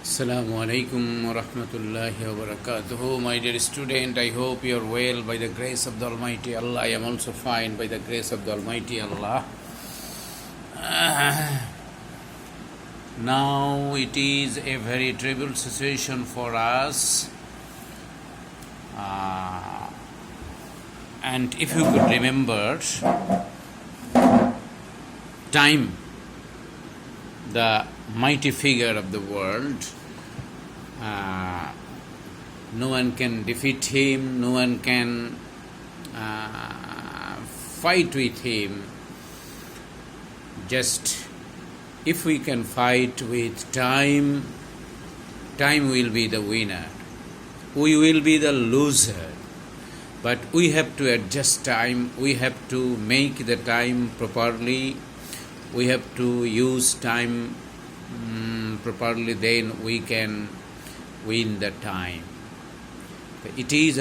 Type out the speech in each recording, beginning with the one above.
Assalamu alaikum wa rahmatullahi wa barakatuhu. My dear student, I hope you are well by the grace of the Almighty Allah. I am also fine by the grace of the Almighty Allah. Now it is a very terrible situation for us. And if you could remember, time, the mighty figure of the world, no one can defeat him, no one can fight with him. Just if we can fight with time, time will be the winner. We will be the loser. But we have to adjust time, we have to make the time properly, we have to use time properly, then we can win the time. It is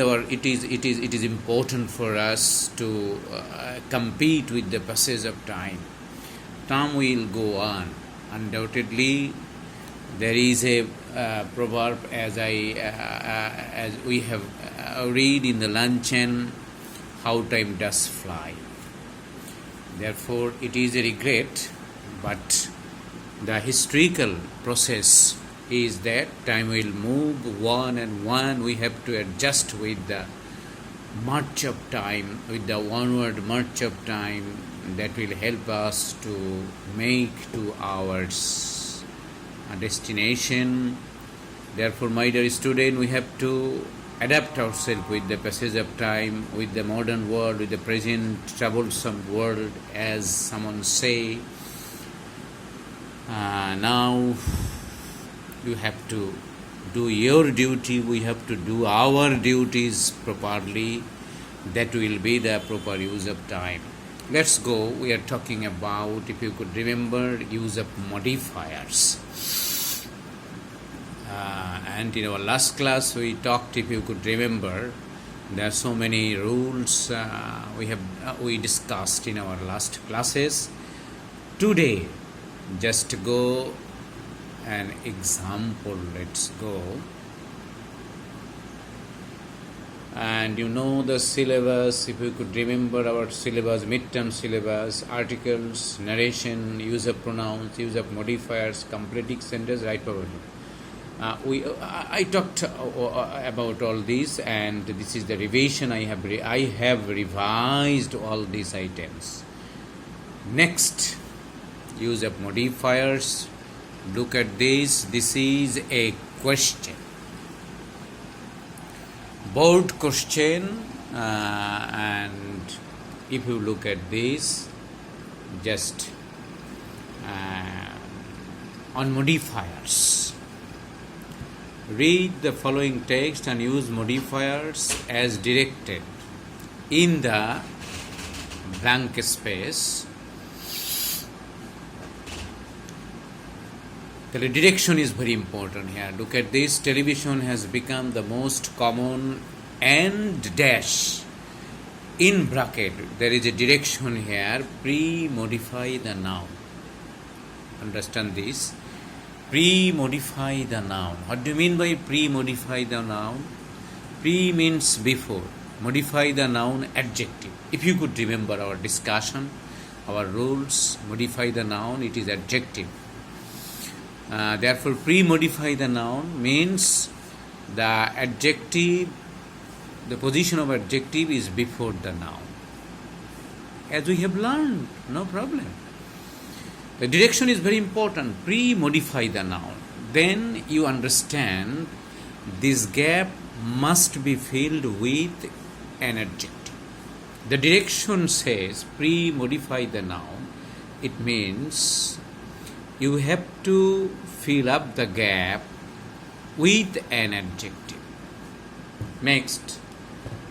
important for us to compete with the passage of time. Time will go on. Undoubtedly, there is a proverb as we have read in the luncheon, how time does fly. Therefore, it is a regret, but the historical process is that time will move one and one. We have to adjust with the march of time, with the onward march of time that will help us to make to our destination. Therefore, my dear student, we have to adapt ourselves with the passage of time, with the modern world, with the present troublesome world, as someone say. Now you have to do your duty, we have to do our duties properly. That will be the proper use of time. Let's go. We are talking about, if you could remember, use of modifiers. And in our last class we talked, if you could remember, there are so many rules we discussed in our last classes. Today, just go an example. Let's go. And you know the syllabus, if you could remember our syllabus, midterm syllabus, articles, narration, use of pronouns, use of modifiers, completing sentence, right forward. I talked about all these, and this is the revision. I have revised all these items. Next, use of modifiers. Look at this. This is a question, board question, and if you look at this, just on modifiers. Read the following text and use modifiers as directed in the blank space. The direction is very important here. Look at this. Television has become the most common, and dash in bracket. There is a direction here. Pre-modify the noun. Understand this. Pre-modify the noun. What do you mean by pre-modify the noun? Pre means before. Modify the noun, adjective. If you could remember our discussion, our rules, modify the noun, it is adjective. Therefore, pre-modify the noun means the adjective, the position of adjective is before the noun. As we have learned, no problem. The direction is very important. Pre-modify the noun. Then you understand this gap must be filled with an adjective. The direction says pre-modify the noun. It means you have to fill up the gap with an adjective. Next,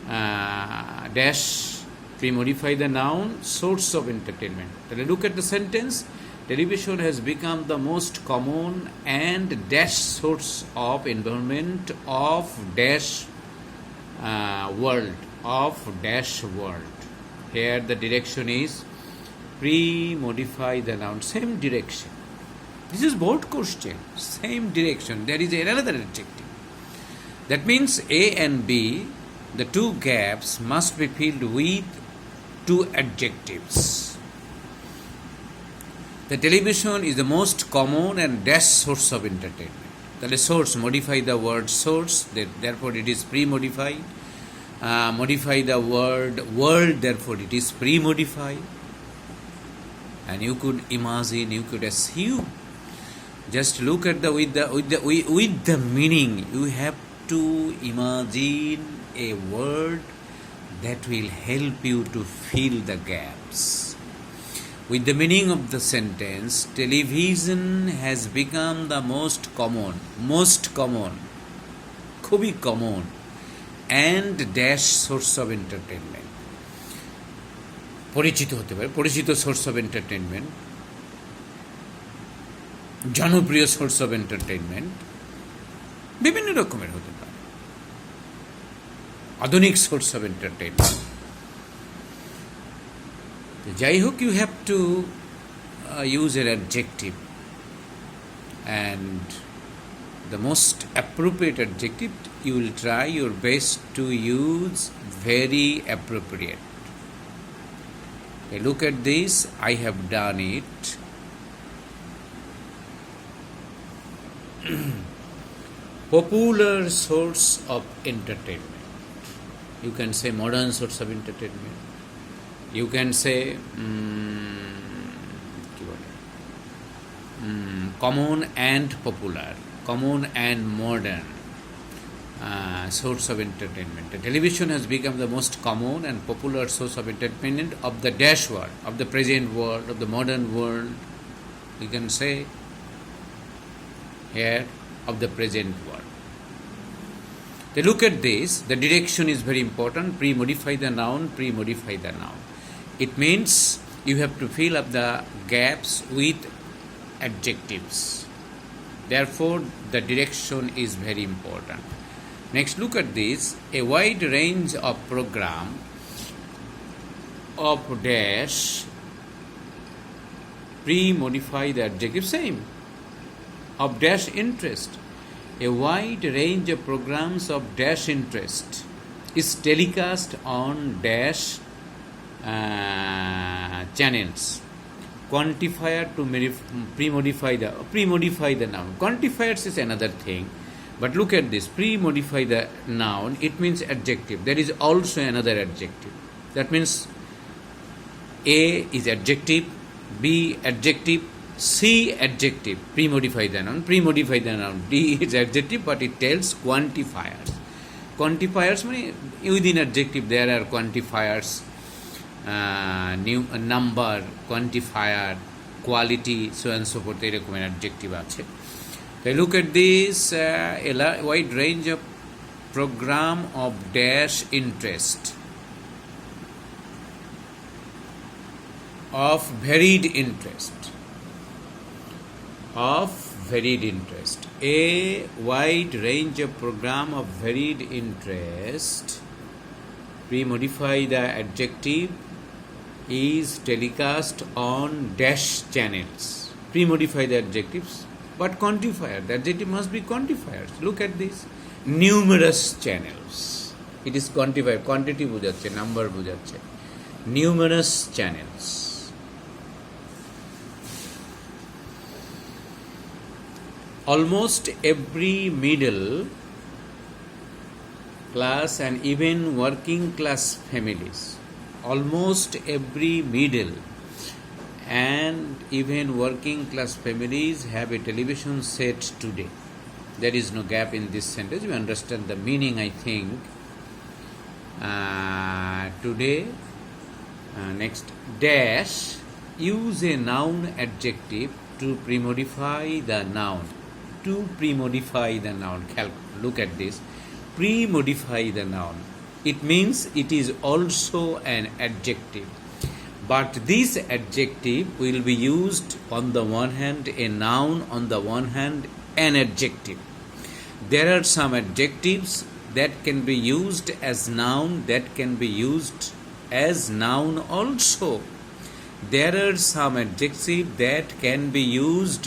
dash, pre-modify the noun, source of entertainment. Look at the sentence. Television has become the most common and dash source of environment of dash world. Here the direction is pre-modify the noun, same direction. This is board question. Same direction. There is another adjective. That means A and B, the two gaps must be filled with two adjectives. The television is the most common and dash source of entertainment. The source, modify the word source, therefore it is pre-modified. Modify the word world, therefore it is pre-modified. And you could imagine, you could assume. Just look at with the meaning. You have to imagine a word that will help you to fill the gaps. With the meaning of the sentence, television has become the most common, খুবই common, and dash source of entertainment. পরিচিত হতে পারে, পরিচিত source of entertainment, জনপ্রিয় source of entertainment, বিভিন্ন রকমের হতে পারে, আধুনিক সোর্স অফ এন্টারটেনমেন্ট। যাই হোক, you have to use an adjective, and the most appropriate adjective, you will try your best to use very appropriate. Look at this, I have done it. Popular source of entertainment. You can say modern source of entertainment. You can say common and popular, common and modern source of entertainment. The television has become the most common and popular source of entertainment of the dash world, of the present world, of the modern world. We can say here, of the present world. They look at this, the direction is very important. Pre-modify the noun, pre-modify the noun. It means you have to fill up the gaps with adjectives. Therefore, the direction is very important. Next, look at this. A wide range of program of dash, pre-modify the adjective, same, of dash interest. A wide range of programs of dash interest is telecast on dash channels. Quantifier to pre-modify the noun. Quantifiers is another thing. But look at this, pre-modify the noun, it means adjective. There is also another adjective. That means A is adjective, B adjective, C adjective, pre-modify the noun, pre-modify the noun. D is adjective, but it tells quantifiers. Quantifiers mean within adjective there are quantifiers, new number, quantifier, quality, so and so forth. এরকম adjective আছে. Look at this, a wide range of program of dash interest, of varied interest, of varied interest. A wide range of program of varied interest, pre-modify the adjective, is telecast on dash channels. Pre-modify the adjectives. But quantifier, the adjective must be quantifiers. Look at this. Numerous channels. It is quantifier. Quantity বুঝাচ্ছে, number বুঝাচ্ছে. Numerous channels. Almost every middle class and even working class families. Almost every middle and even working class families have a television set today. There is no gap in this sentence. You understand the meaning, I think. Today, next, dash, use a noun adjective to pre-modify the noun. To pre-modify the noun. Look at this. Pre-modify the noun. It means it is also an adjective. But this adjective will be used on the one hand, a noun, on the one hand, an adjective. There are some adjectives that can be used as noun, that can be used as noun also. There are some adjectives that can be used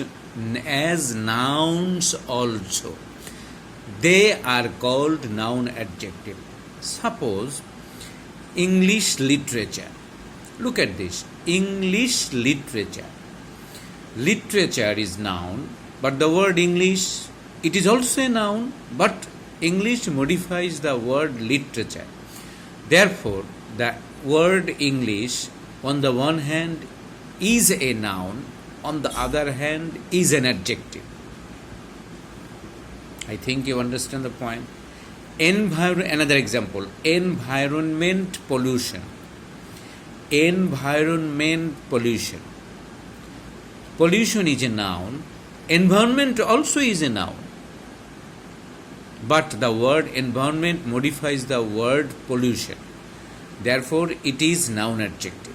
as nouns also. They are called noun adjective. Suppose English literature. Look at this. English literature. Literature is noun, but the word English, it is also a noun, but English modifies the word literature. Therefore, the word English on the one hand is a noun, on the other hand is an adjective. I think you understand the point. Another example, environment pollution. Environment pollution. Pollution is a noun. Environment also is a noun. But the word environment modifies the word pollution. Therefore, it is noun adjective.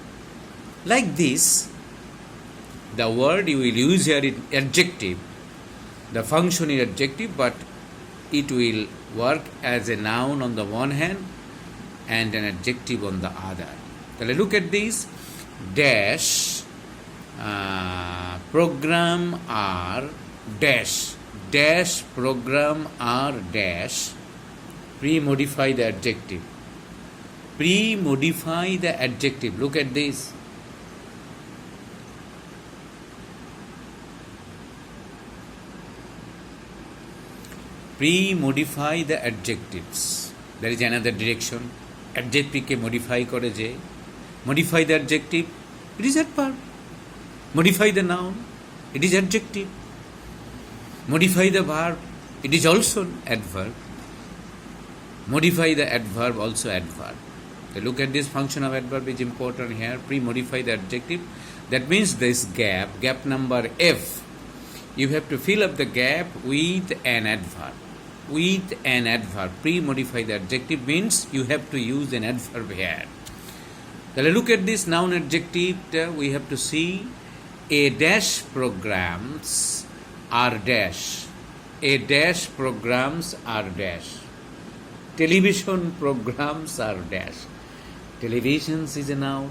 Like this, the word you will use here is adjective. The function is adjective, but it will work as a noun on the one hand and an adjective on the other. So look at this. Dash program are dash. Dash program are dash. Pre-modify the adjective. Pre-modify the adjective. Look at this. Pre-modify the adjectives. There is another direction. Adjective ke modify kore je. Modify the adjective. It is adverb. Modify the noun. It is adjective. Modify the verb. It is also adverb. Modify the adverb, also adverb. So look at this function of adverb is important here. Pre-modify the adjective. That means this gap number F. You have to fill up the gap with an adverb. With an adverb. Pre-modify the adjective means you have to use an adverb here. So look at this noun adjective. We have to see a dash programs are dash. A dash programs are dash. Television programs are dash. Televisions is a noun,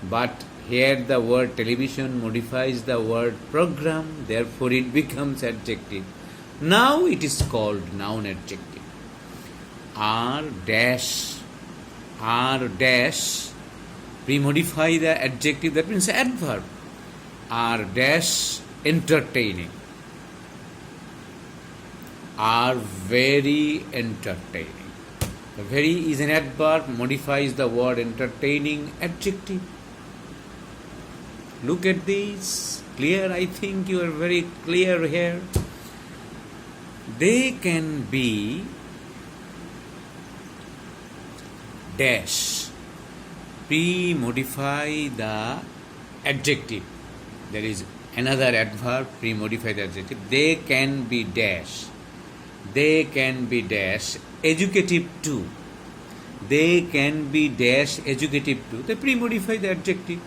but here the word television modifies the word program, therefore it becomes adjective. Now it is called noun adjective. R dash. Pre-modify the adjective, that means adverb. Are dash entertaining. Are very entertaining. The very is an adverb, modifies the word entertaining, adjective. Look at this. Clear? I think you are very clear here. They can be dash. Pre-modify the adjective. There is another adverb, pre-modify the adjective. They can be dash. They can be dash educative too. They can be dash educative too. They pre-modify the adjective.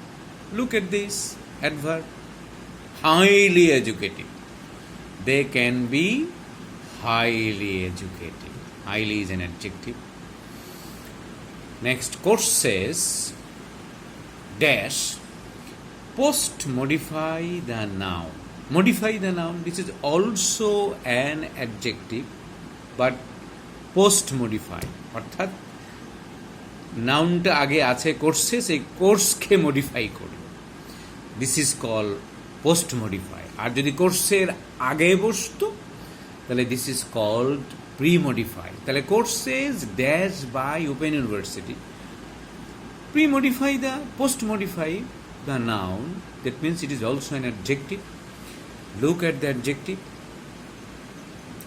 Look at this adverb. Highly educative. They can be highly educated. Highly is an adjective. Next, courses dash post modify the noun. Modify the noun. This is also an adjective, but post modify. অর্থাৎ নাউনটা আগে আছে কোর্সে, সেই কোর্সকে modify করবে। This is call post modify. আর যদি কোর্সের আগে বসতো তাহলে this is called pre modify. তাহলে courses dash by open university pre-modify the post-modify the noun. That means it is also an adjective. Look at the adjective.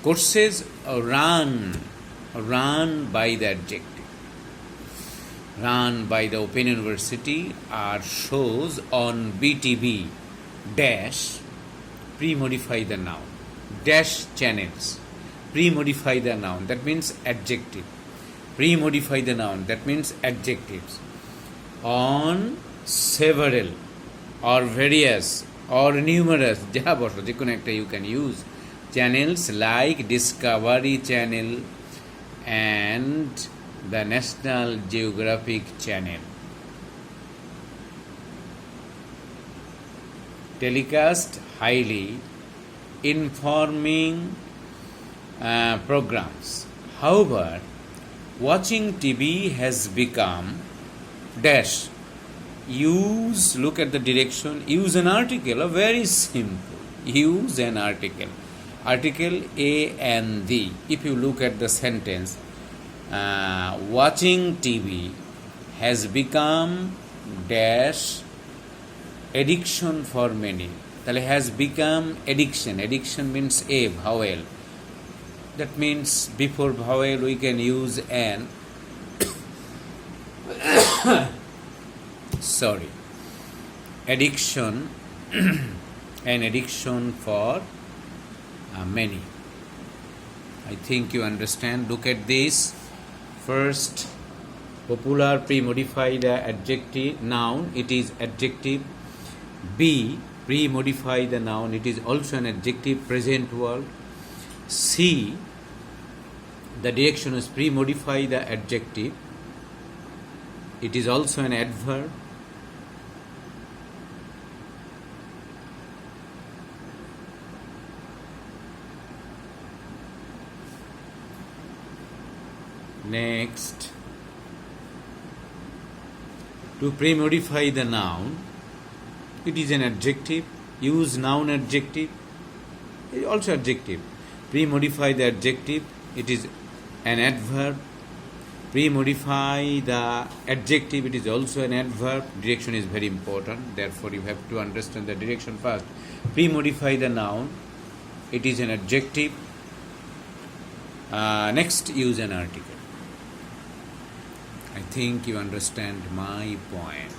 Courses run by the adjective. Run by the Open University are shows on BTV dash pre-modify the noun. Dash channels pre-modify the noun. That means adjective. Pre-modify the noun. That means adjectives. On several or various or numerous যা বসো যে কোনো একটা you can use channels like Discovery Channel and the National Geographic Channel. Telecast highly informing programs. However, watching TV has become dash. Look at the direction, use an article, a very simple. Use an article. Article A and D. If you look at the sentence, watching TV has become dash addiction for many. তাহলে has become addiction. Addiction means a vowel. That means before vowel we can use an. Sorry. Addiction. An addiction for many. I think you understand. Look at this. First, popular pre-modify the adjective noun. It is adjective. B, pre-modify the noun. It is also an adjective, present world. C, the direction is pre-modify the adjective. It is also an adverb. Next, to pre-modify the noun, it is an adjective. Use noun adjective. It is also adjective. Pre-modify the adjective. It is an adverb. Pre-modify the adjective. It is also an adverb. Direction is very important. Therefore, you have to understand the direction first. Pre-modify the noun. It is an adjective. Next, use an article. I think you understand my point.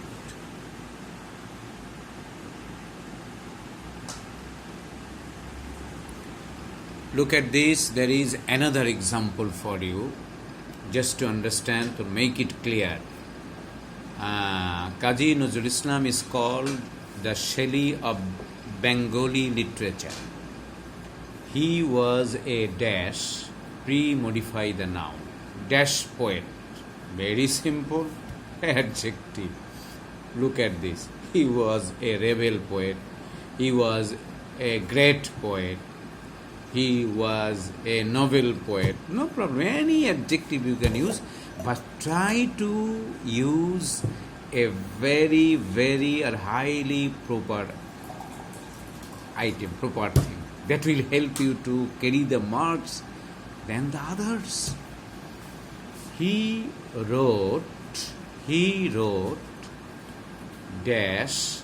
Look at this. There is another example for you, just to understand, to make it clear. Kazi Nazrul Islam is called the Shelley of Bengali literature. He was a dash, pre-modify the noun, dash poet. Very simple adjective. Look at this. He was a rebel poet. He was a great poet. He was a novel poet. No problem. Any adjective you can use, but try to use a very, very or highly proper item, proper thing. That will help you to carry the marks than the others. He wrote dash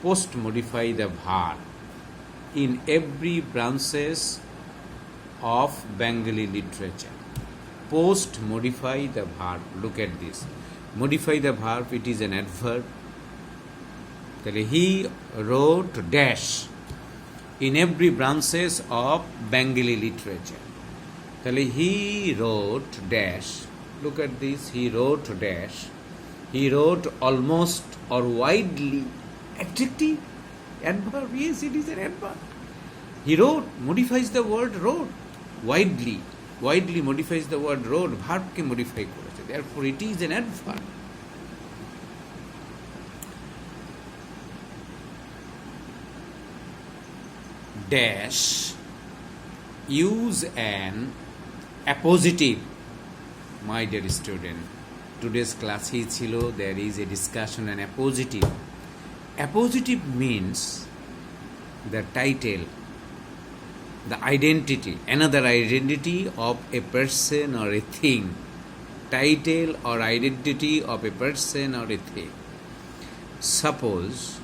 post modify the verb in every branches of Bengali literature. Post modify the verb. Look at this. Modify the verb, it is an adverb. He wrote dash in every branches of Bengali literature. He wrote dash. Look at this. He wrote dash. He wrote almost or widely. Adjective. Adverb. Yes, it is an adverb. He wrote modifies the word wrote. Widely. Widely modifies the word wrote. Verb ke modify koreche. Therefore, it is an adverb. Dash. Use an appositive. My dear student, today's class chilo, there is a discussion on appositive. Appositive means the title, the identity, another identity of a person or a thing. Title or identity of a person or a thing. Suppose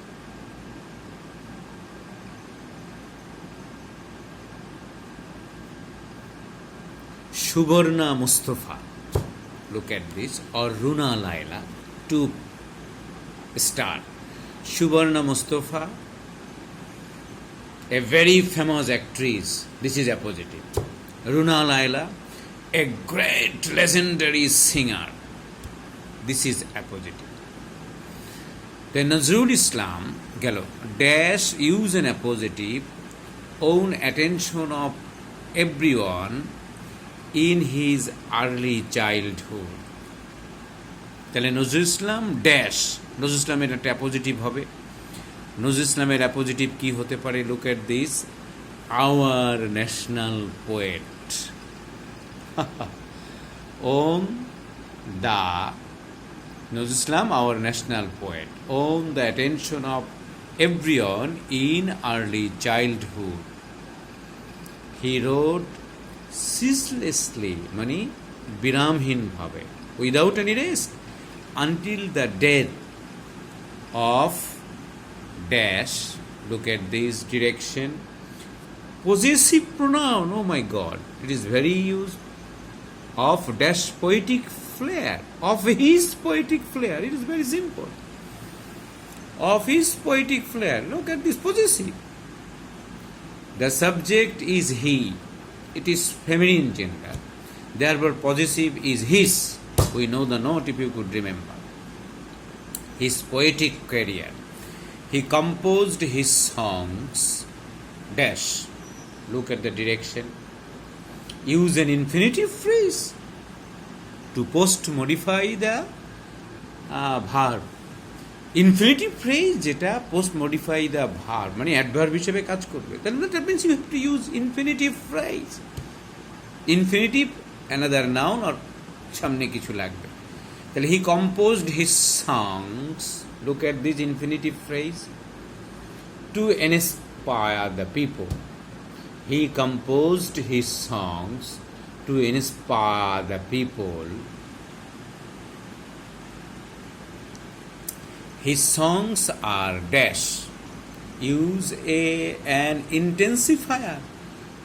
Subarna Mustafa. Look at this. Or Runa Laila. To start. Subarna Mustafa, a very famous actress. This is appositive. Runa Laila, a great legendary singer. This is appositive. The Nazrul Islam, dash, use an appositive, own attention of everyone in his early childhood. তাহলে Nazrul Islam dash, Nazrul ইসলামের একটা appositive হবে। নজরুল ইসলামের appositive কি হতে পারে? Look at this. our national poet. Om the Nozul Islam, our national poet. On the attention of everyone in early childhood. He wrote ceaselessly, mani biramhin bhabe, without any rest, until the death of dash. Look at this direction. Possessive pronoun, oh my God, it is very used. Of dash poetic flair, of his poetic flair. It is very simple. Of his poetic flair. Look at this possessive. The subject is he. It is feminine gender. Therefore, possessive is his. We know the note if you could remember. His poetic career. He composed his songs. Dash. Look at the direction. Use an infinitive phrase to post modify the verb. Infinitive phrase যেটা post modify the verb মানে adverb হিসেবে কাজ করবে. Then that means you have to use infinitive phrase. Infinitive another noun or সামনে কিছু লাগবে. তাহলে he composed his songs. Look at this infinitive phrase. To inspire the people. He composed his songs to inspire the people. His songs are dash. Use an intensifier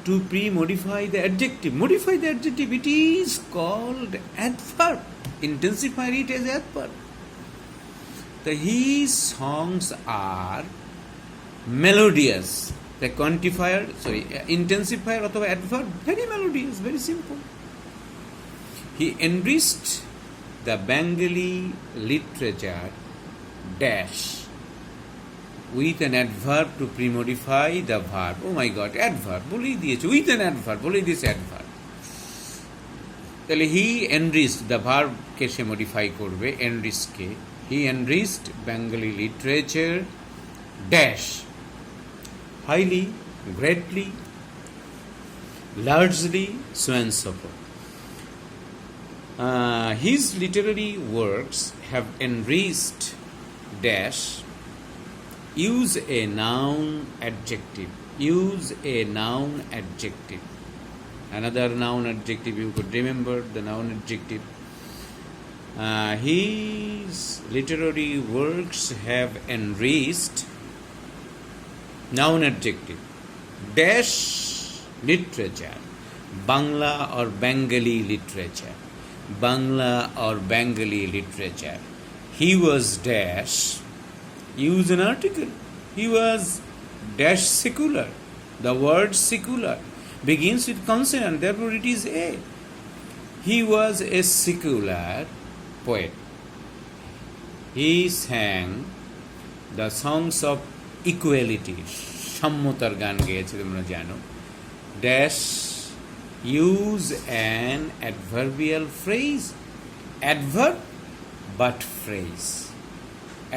to pre-modify the adjective. Modify the adjective. It is called adverb. Intensify it as adverb. His songs are melodious. The quantifier, intensifier or adverb, very melodious, very simple. He enriched the Bengali literature dash with an adverb to pre-modify the verb. Oh my God, adverb, বলেই দিয়েছে, with an adverb, বলেই দিয়েছে adverb. তাহলে he enriched, the verb K say modify করবে, enriched K. He enriched Bengali literature dash. Highly, greatly, largely, so and so forth. His literary works have enriched dash. Use a noun adjective. Use a noun adjective. Another noun adjective you could remember, the noun adjective. His literary works have enriched noun adjective dash literature, Bangla or Bengali literature, Bangla or Bengali literature. He was dash. Use an article. He was dash secular. The word secular begins with consonant, therefore it is a. He was a secular poet. He sang the songs of equality, সাম্যতার গান গেয়েছে তোমরা জানো. Dash, use an adverbial phrase. Adverb but phrase.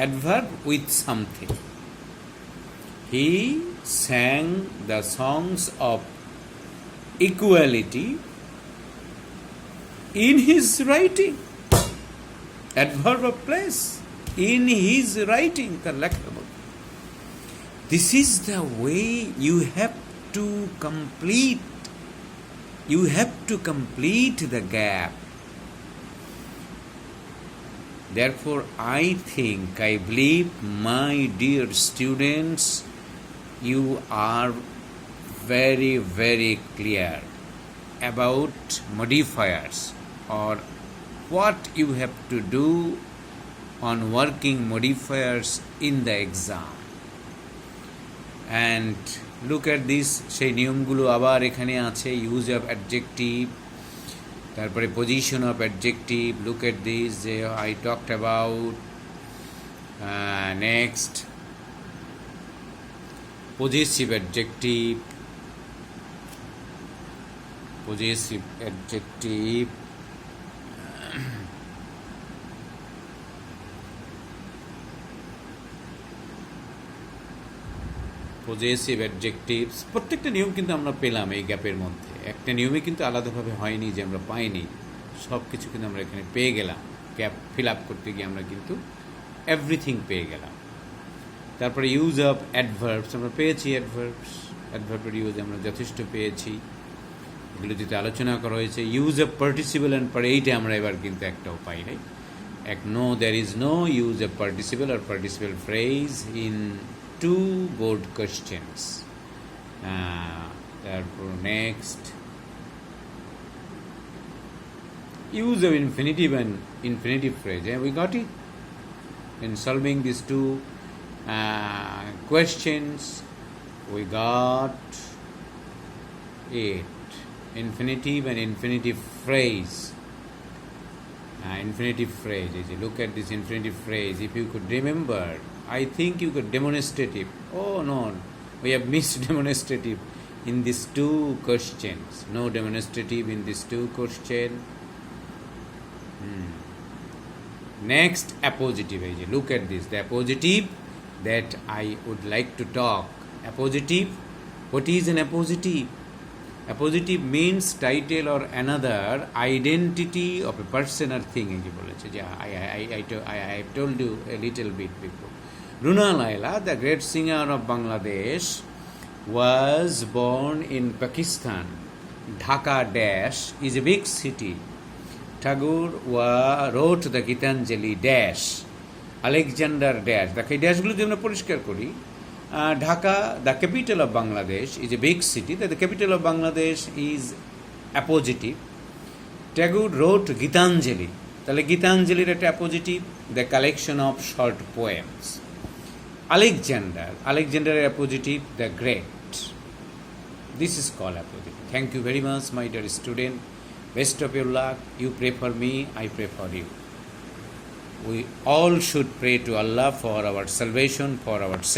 Adverb with something. He sang the songs of equality in his writing. Adverb of place. In his writing, তার লেখার মধ্যে. This is the way you have to complete the gap. Therefore, I believe, my dear students, you are very, very clear about modifiers or what you have to do on working modifiers in the exam. And look at this, সেই নিয়মগুলো আবার এখানে আছে. Use of adjective, তারপরে position of adjective. Look at this যে I talked about. Next possessive adjective, possessive adjectives, প্রত্যেকটা নিয়ম কিন্তু আমরা পেলাম এই গ্যাপের মধ্যে। একটা নিয়মে কিন্তু আলাদাভাবে হয়নি যে আমরা পাইনি, সব কিছু কিন্তু আমরা এখানে পেয়ে গেলাম। গ্যাপ ফিল আপ করতে গিয়ে আমরা কিন্তু এভরিথিং পেয়ে গেলাম। তারপরে ইউজ অফ অ্যাডভার্বস আমরা পেয়েছি, অ্যাডভার্বের ইউজ আমরা যথেষ্ট পেয়েছি, এগুলো যেটা আলোচনা করা হয়েছে। ইউজ অফ পার্টিসিপল অ্যান্ড পার, এইটা আমরা এবার কিন্তু একটাও পাই নাই। No, there is no use of participle আর participle phrase in two board questions. তারপর next, use of infinitive and infinitive phrase. We got it in solving these two questions. We got it. Infinitive and infinitive phrase. Infinitive phrase. Look at this infinitive phrase. If you could remember, I think you could demonstrative. Oh no, we have missed demonstrative in these two questions. No demonstrative in these two questions. Next, appositive. Look at this, the appositive that I would like to talk. Appositive, what is an appositive? Appositive means title or another identity of a person or thing. I have told you a little bit before. Runa Laila, the great singer of Bangladesh, was born in Pakistan. Dhaka dash is a big city. Tagore wrote the Gitanjali dash, Alexander dash. The ড্যাশগুলো যদি আমরা পরিষ্কার করি, Dhaka, the capital of Bangladesh, is a big city. The capital of Bangladesh is appositive. Tagore wrote Gitanjali. তাহলে গীতাঞ্জলির একটা appositive, the collection of short poems. Alexander appositive, the great. This is called appositive. Thank you very much, my dear student. Best of your luck. You pray for me, I pray for you. We all should pray to Allah for our salvation, for our sake.